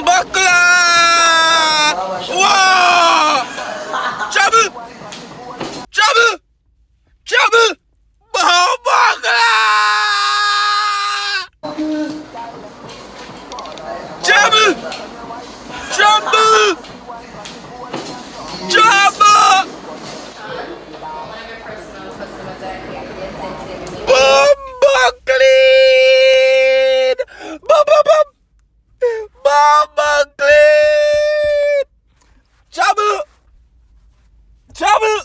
Popcaan! Wow! Trouble! Trouble! Trouble! Popcaan! Trouble! Trouble! Trouble! Popcaan! Popcaan! Trouble! Trouble!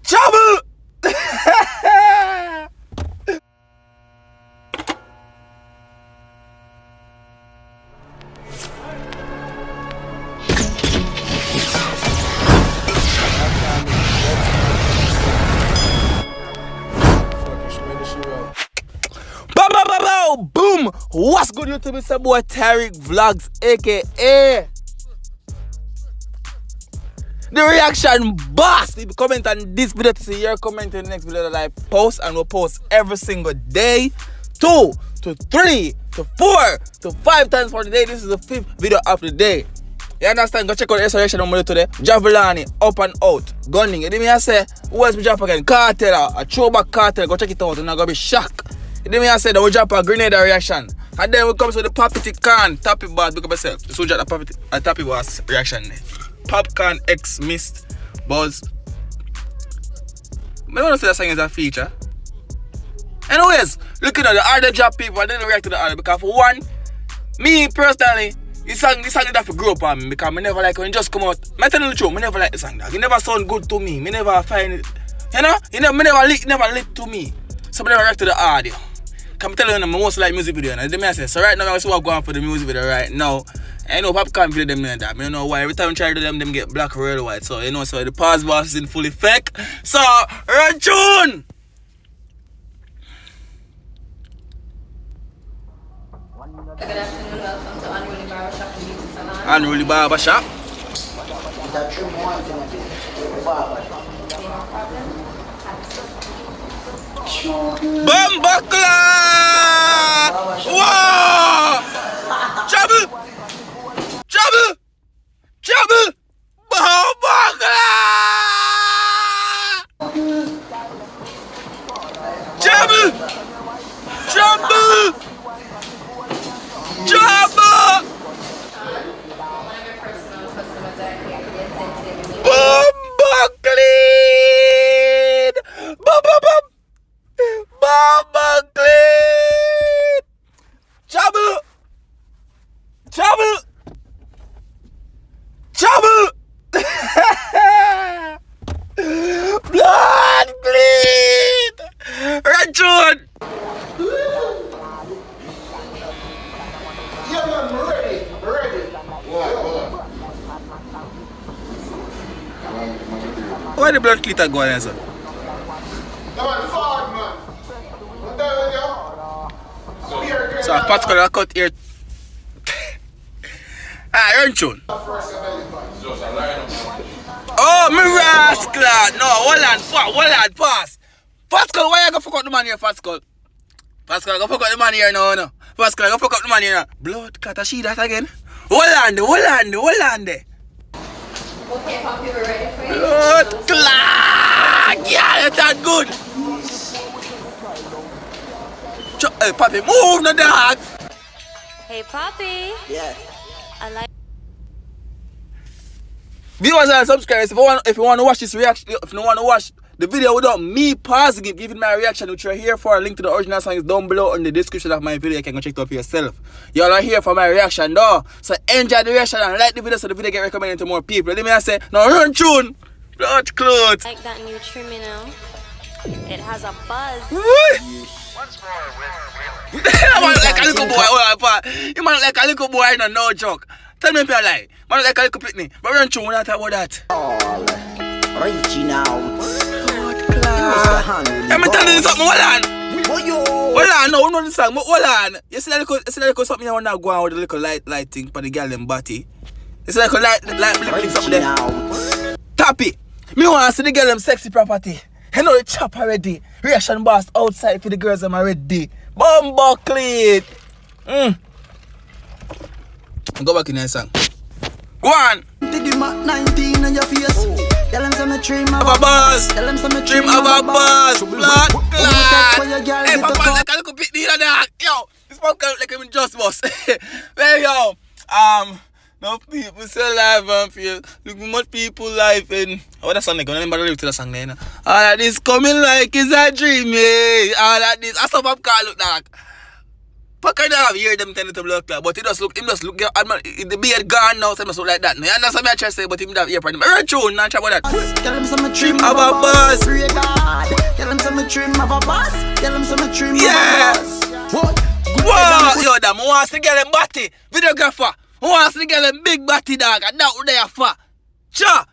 Trouble! Boom! What's good, YouTube? It's your boy Tyrekevlogs, aka the reaction boss. If you comment on this video to see your comment in the next video that I post, and we'll post every single day, 2 to 3 to 4 to 5 times for the day. This is the 5th video of the day. You understand? Go check out the reaction on today. Javelani, up and out. Gunning. You didn't mean I say, who else we drop again? Cartel, a throwback cartel. Go check it out and I'm going to be shocked. You didn't mean I say that we drop a grenade reaction. And then we come to the Popcaan, Tappy Boss, look up yourself. So we drop a Tappy Boss reaction. Popcaan X Mist Buzz. I don't want to say that song is a feature. Anyways, looking at the other drop people, I didn't react to the other because for one, me personally, this song did have to grow up on me because I never like when it just come out. I tell you the truth, I never like the song. It never sound good to me. I never find it, you know? It never lit to me. So I never react to the audio. Because I'm telling you, I most like music video. And I say, so right now, I see what I'm going for the music video right now. I know Popcaan video them like that. I don't know why. Every time I try to do them get black or red or white. So, you know, so the pause boss is in full effect. So, run tune! Good afternoon, welcome to Unruly Barbershop and Beauty Salon. Unruly Barbershop. Popcaan! Wow! Trouble! Trouble! Trouble! Popcaan! Trouble! Trouble! Trouble! Popcaan! Popcaan! Trouble! Trouble! Trouble! Blood bleed! Rachun! Yeah, man, I'm ready. Why the blood cleat go on, sir? No, man, forward, man. I'm telling you. So, a particular cut here. Rachun. Oh, me rascal! No, hold on, pass. Pascal, why you go fuck up the man here, Pascal? Pascal, go fuck up the man here now, no. Pascal, go fuck up the man here now. Blood clot, I see that again. Hold on there. Okay, Poppy, we're ready for you. Blood clot! Yeah, that's good. Hey, Papi, move the dog. Hey, Poppy. Yeah. I like. Viewers and subscribers, if you want to watch this reaction, if you want to watch the video without me pausing it, giving my reaction, which you're here for, a link to the original song is down below in the description of my video. You can go check it out for yourself. Y'all are here for my reaction, though. So enjoy the reaction and like the video so the video get recommended to more people. Let me say, now run tune. Blood clothes. Like that new trim, you know. It has a buzz. You man like a little boy. You man like a little boy, no joke. Tell me if you're lying. Man like a little pitney. But run tune, we're not talking about that. Reaching out. Let me tell you something, hold on. Hold on, no, we know the song, but hold on. You see that little something you want to go on with the little light thing for the girl and body? You see that little light blinking something there? Tap it. Me want to see the girl them sexy property. You know the chop already. Reaction boss outside for the girls them already. Bumbo clean. Go back in your song. Go on. Take him at 19 on your face. Tell him some dream of a buzz. Tell him some Dream of a buzz. Blood clot. Hey, Popcaan, like a little bit neither that. Yo, this Popcaan like I'm in Just Bus. Well, yo, no people still alive and feel. Look much people life in. Oh, that song like, I remember the lyrics to the song there. All that is coming like it's a dream, yeah. All that is. I saw Popcaan look like. Popcaan don't have hear them tending to look like, but he just look, the beard gone now, so he must look like that. You understand what I'm trying to say, but he don't have ear for him. I read tune, not about that. Tell him some dream of a buzz. Tell him some dream of a buzz. Tell him some dream of a buzz. What? Whoa, yo, damn, who wants to get them body? Videographer, who wants to get them big body, dog? And that what they are for. Cha!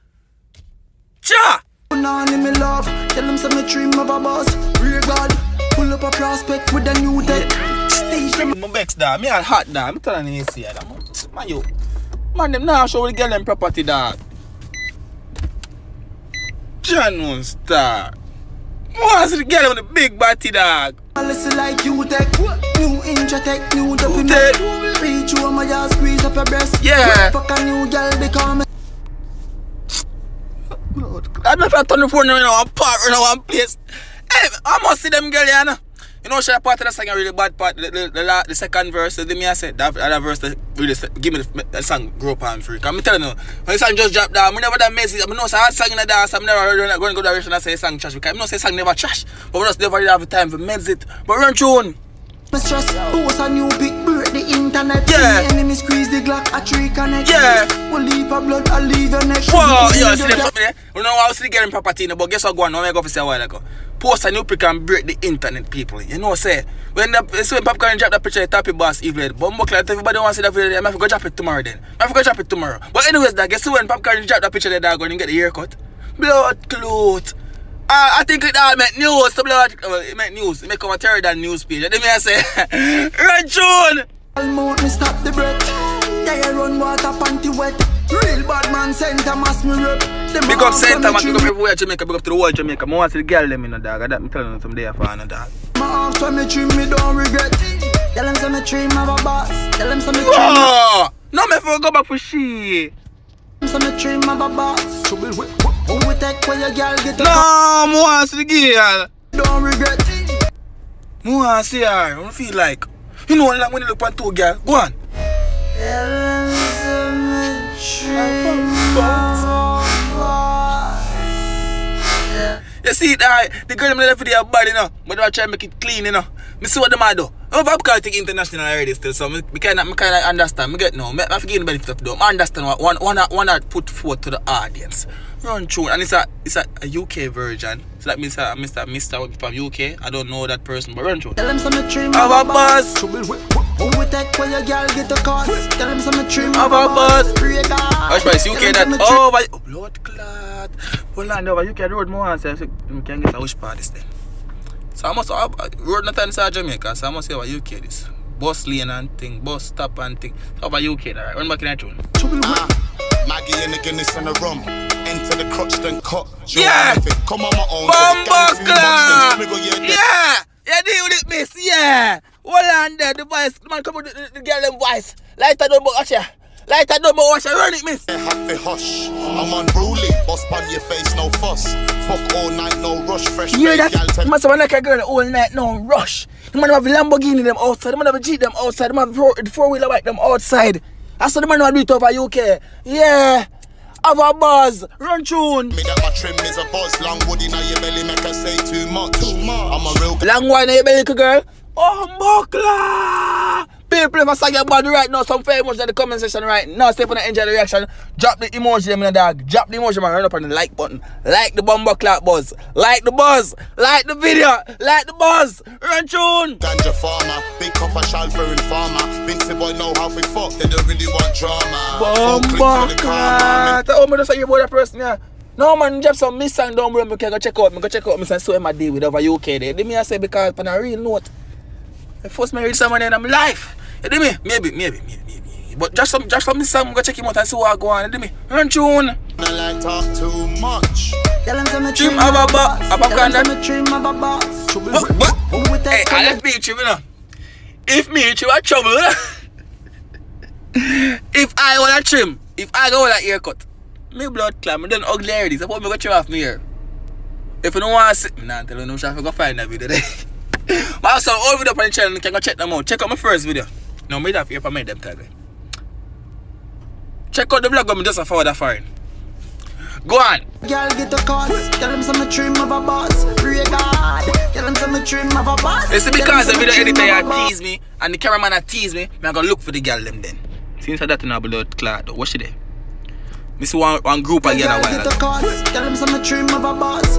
On in me love. Tell him some dream of a buzz. Real God, pull up a prospect with a new tech. My vex, dog. Me are hot, dog. I'm telling you, see, dog. Man, yo. Man, them now show the girl them property, dog. John won't start. Who wants to get them with the big body, dog? Listen like you tech. New intro tech, new document. Reach you on my ass, squeeze up your breast. Yeah. Fuck a new girl, they call me. I don't know if I turn the phone around one part or one place. Hey, I must see them girl, you know. You know, share part of the song a really bad part. The second verse, the me I said that verse that really give me the song grow up and free. Cause I'm telling you, when the song just dropped down, I never that message. I know it's a hard song in the dance. I'm never going to go direction and say the song trash because I know say song never trash. But we just never really have the time to mess it. But run tune. Stress, post a new big break the internet. Yeah. Enemy squeeze the Glock, a tree connect. Yeah. We'll leave a blood, I'll leave your neck. Whoa, yo, see them something there? We know I was still getting property, but guess what? Go on, now I go for say a while ago. Post a new pic and break the internet, people. You know, say when Popcaan drop that picture, the Tappy Boss evening, but everybody wants to see that video. I might go drop it tomorrow then. I might go drop it tomorrow. But anyways, that guess when Popcaan drop that picture, they're going to get the haircut. Blood clot. I think it all make news. It make news. It make come a third than news page. Let me say, Red June. Almost me stop the breath. Yeah, you run water panty wet. Real bad man center mass me rep. Big up center man, big up everywhere Jamaica, big up to the whole Jamaica. I want to see the girl them in the dog. I'm telling them some day for no dog. My arms when me dream me don't regret. Tell them some me dream of a boss. Tell them some me dream. Whoa! No me for go back for she. Some me dream of a boss. Trouble with. Who we take where your girl get a no, I want to see the girl. Don't regret. I want to see her. I don't feel like. You know like when you look at two girls. Go on. You see that the girl them left for their body, you know, but they try to make it clean, you know. Me see what them do. I'm Popcaan take international already still, so I kind of understand. I get no. I forget the benefit of them. I understand what one that put forth to the audience. Run through, and it's a UK version. It's like Mr. from UK. I don't know that person, but run through. Tell them some dream of a buzz. Who we take where your girl get a cause. Tell them some dream of a buzz. Hush, it's UK that. Oh, blood clot. Well, I know UK road more, so we can get a wish parties then. So I must road not inside Jamaica, so I must say about UK this. Bus lane and thing, bus stop and thing. So about UK, alright. Run back in that tune. Maggie and the Guinness and the rum. Enter the crotch, then cut. Yeah! Come on my own. Popcaan! Yeah! Yeah, deal with it, miss. Yeah! Hold on there, the voice. Man, come with the girl them voice. Lighter don't watch ya. Lighter don't watch ya. Run it, miss. Happy hush. I'm unruly. Boss pan your face, no fuss. Fuck all night, no rush. Fresh you hear that? You must have like a girl all night, no rush. The man have a Lamborghini them outside. The man have a Jeep them outside. The man have four-wheeler bike them outside. I saw the man who do it over UK. Yeah. Have a buzz. Run tune. Me that my trim is a buzz. Long wood in your belly make her say too much. I'm a real long wine in your belly, girl. Oh, Mokla. People, if I saw your body right now, some famous in the comment section right now. Step on the enjoy the reaction. Drop the emoji, them in the dog. Drop the emoji, man. Run up on the like button. Like the bumper clap buzz. Like the buzz. Like the video. Like the buzz. Run tune. Ganja farmer. Big copper shall for farmer. Vincy boy know how we fuck. They don't really want drama. Bumper clap. Oh, me just say you about that person, yeah. No man, drop some miss and down below. Me can go check out. Me go check out Miss and so my day with over UK there. Let me say because on a real note. I first married someone in my life. You do me? Maybe. But just some miss and go check him out and see what go on. You do me? Run tune. I like talk too much. Dream of a Popcaan. Hey, I left me you know. If me you are trouble. If I want to trim, if I go with a haircut, me blood clam, I don't ugly hair this. I put me go trim off me hair. If you don't want to see, nah, tell you no, I go find that video there. But also, all video on the channel, you can go check them out. Check out my first video. No, me that for made them tell me. Check out the vlog when me just a forward a foreign. Go on. Girl get a cause, tell them some trim of a boss. Pray God, tell them some trim of a boss. It's because the video editor tease me and the cameraman tease me, I gonna look for the girl them then. Since that in a blood clot, what she there? Me see one group again a while ago. Tell them some trim of a boss.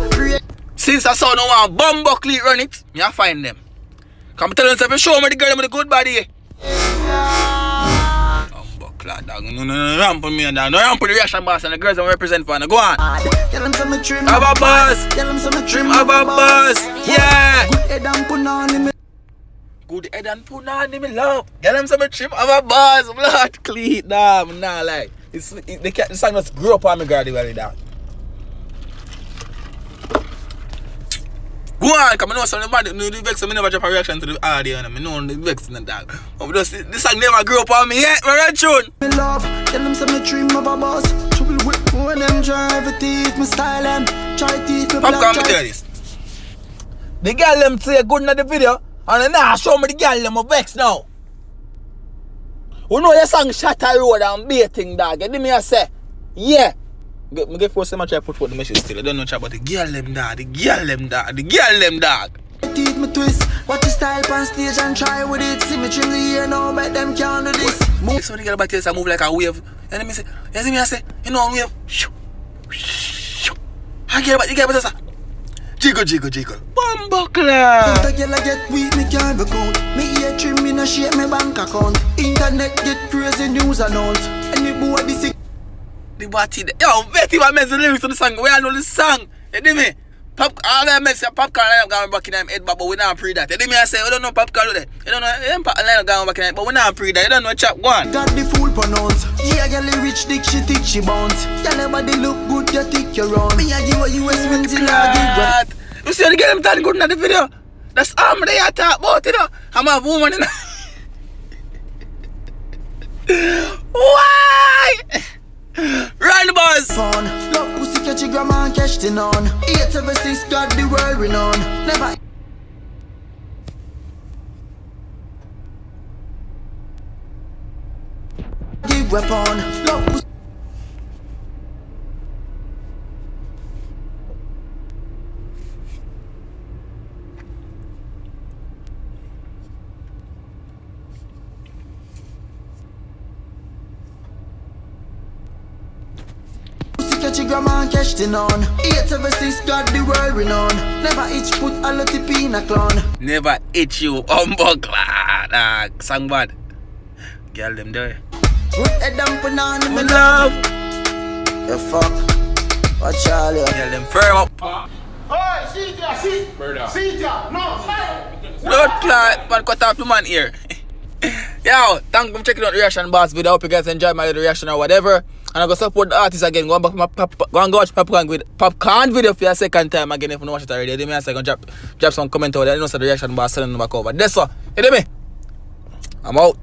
Since I saw no one bumbuckly run it, me I find them. Come tell them to show me the girl with the good body. Bumbuckler dog, no ramp on me and dog. No ramp on the reaction boss and the girls that represent for. Go on. Tell them some trim of a boss. Tell them some Trim of a boss. Yeah. Good head and put on him. Good head and put on him, love. Tell them some trim of a boss. Blood clean, nah, nah, like. The song just grew up on me, girl, well, dog. Go on, come on, know some man, the vex, I never drop a reaction to the audio, and I know the vex in the dog. This song never grew up on me yet, we're right tune. Me love, tell them some dream of a boss. Trouble with when them drive a thief, me style them. Try thief, me Popcaan, me tell you this. The girl them say good in the video, and then now show me the girl them a vex now. You know your song Shatter Road and baiting dog, you me I say, yeah. Me get force them and try to put out the message still. I don't know about the girl them dog, the girl them dog, the girl them dog. Teeth me twist, watch your style on stage and try with it. See me trim the ear now, bet them can't do this. This one the girl about this, I move like a wave. And then me say, you see me I say, you know wave. I get about the girl about this. Jiggle, jiggle, jiggle. Bumbuckler. The girl I get weak, me can't be count. Me ear trim, me no shake me bank account. Internet get crazy news announce. Any boy be sick. The body there. Yo, Betty was messing lyrics to the song. We all know the song. You know me? All that mess, Popcaan line up going back in them head, but we don't pre that. You know me? I say, we don't know Popcaan there. You don't know, line up going back in them, but we don't pre that. You don't know chap one. Got the fool pronounce. Yeah, girl, rich dick, she thick, she bounce. Girl, your body look good, you thick, you round. Me, I give her US wins in a give. You see how they get them done good in the video? That's all me they are talk about, you know. I'm a woman, you know. Why? Run, boss! Fun. Love pussy catch your grandma and catch the on. 876 got the world renowned. Never give weapon. Love pussy. Catch your grandma and catch the on. 876 got the world renowned. Never itch put a lot of pina clown. Never itch you, bumbuckler. Dog, song bad. Girl, them there. Good head and put on Me love. You fuck. Watch all you. Girl, them firm up. Hey, sit here, sit. Murder. Sit here. No, fire. Blood clot, man, cut off the man here. Yo, thank you for checking out the reaction boss video. Hope you guys enjoy my little reaction or whatever. And I'm going to support the artist again. Go and watch Popcaan video for your second time again if you don't watch it already. You know me? I say I'm going to drop some comment over there. You know, so the reaction boss sending them back over. That's all. You know me? I'm out.